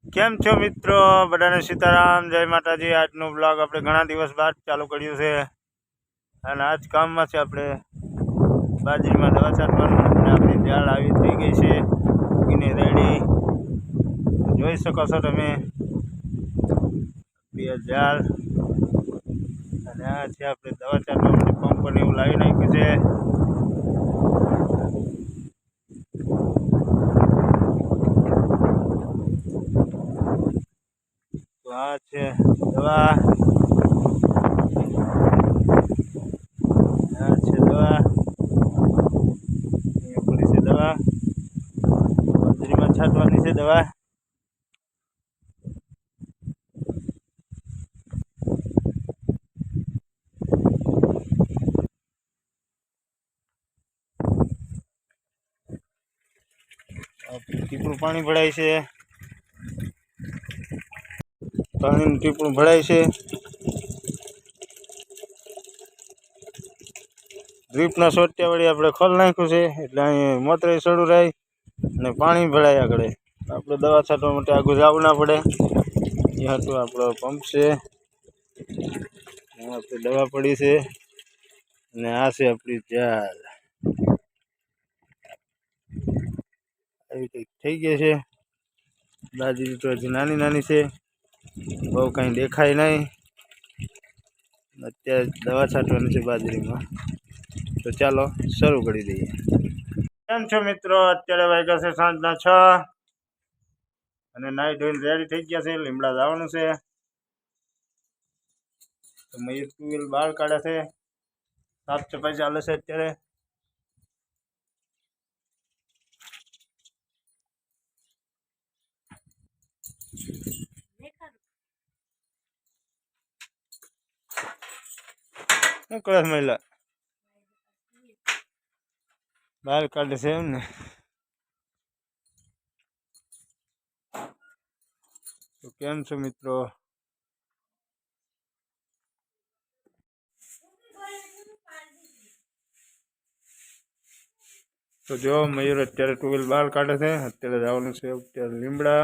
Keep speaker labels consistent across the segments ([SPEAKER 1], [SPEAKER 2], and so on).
[SPEAKER 1] કેમ છો મિત્રો? બધાને સીતારામ, જય માતાજી। આજનું બ્લોગ આપણે ઘણા દિવસ બાદ ચાલુ કર્યું છે અને આજ કામમાં છે આપણે બાજરીમાં દવા છાંટવાનું અને આપણી ઝાડ આવી થઈ ગઈ છે, ઉગીને રેડી જોઈ શકો છો તમે બે ઝાડ। અને આ છે આપણે દવા છાંટવા માટે પંપ ને એવું લાવી નાખ્યું છે। તો આ છે દવા, આ છે દવા, અહીંયા પડી છે દવા, બાજરીમાં છાંટવાની છે દવા। ટીપણું પાણી ભરાય છે, પાણીનું ટીપણું ભરાય છે। ડ્રીપના સોટિયા વળી આપણે ખોલ નાખ્યું છે એટલે અહીં મોતરે ચડું રહે અને પાણી ભરાય આગળ। આપણે દવા છાંટવા માટે આગળ જવું ના પડે, ત્યાં તો આપણો પંપ છે, આપણે દવા પડી છે અને આ છે આપણી ઝાડ આવી કંઈક થઈ ગઈ છે। બાજરી તો હજી નાની નાની છે, બહુ કાંઈ દેખાય નહીં। અત્યારે દવા છાંટવાની છે બાજરીમાં, તો ચાલો શરૂ કરી દઈએ। કેમ છો મિત્રો? અત્યારે વાગ્યા છે સાંજના 6 અને નાઈ ધોઈને રેડી થઈ ગયા છે, લીમડા જવાનું છે। તો મયુર ટુવેલ બહાર કાઢે છે, સાફ સફાઈ ચાલે છે અત્યારે। શું કરે મહિલા? બહાર કાઢે છે એમ ને? તો કેમ છો મિત્રો? તો જો મયુર અત્યારે ટુવેલ બહાર કાઢે છે, અત્યારે જવાનું છે અત્યારે લીમડા।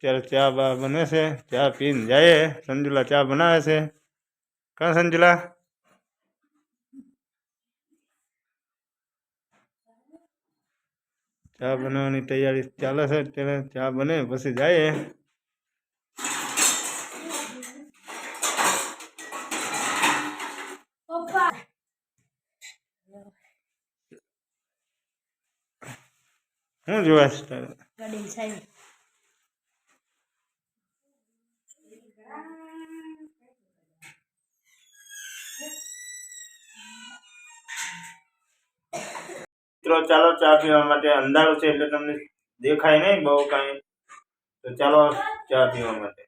[SPEAKER 1] અત્યારે ચા બા બને છે, ચા પીને જાય। સંજુલા ચા બનાવે છે, કાં સંજુલા? ચા બનાવવાની તૈયારી ચાલે છે અત્યારે, ચા બને પછી જાય। શું જોવા છે તારે? મિત્રો ચાલો ચા પીવા માટે, અંધારું છે એટલે તમને દેખાય નહીં બહુ કાંઈ, તો ચાલો ચા પીવા માટે।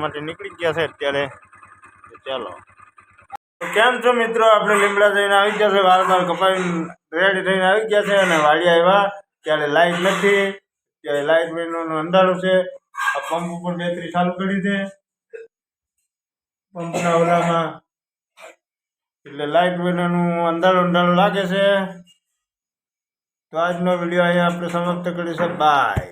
[SPEAKER 1] માટે નીકળી ગયા છે અત્યારે, તો ચાલો। કેમ છો મિત્રો? આપણે લીમડા જઈને આવી ગયા છે, વાળ બાળ કપાવીને રેડી થઈને આવી ગયા છે અને વાડી આવ્યા ત્યારે લાઈટ નથી, ત્યારે લાઈટ મહિનાનું અંધારું છે। આ પંપ ઉપર બેટરી ચાલુ કરી છે પંપના ઓલામાં, એટલે લાઈટ મહિનાનું અંધારું અંધારું લાગે છે। તો આજનો વિડીયો અહીંયા આપણે સમાપ્ત કરીશું, બાય।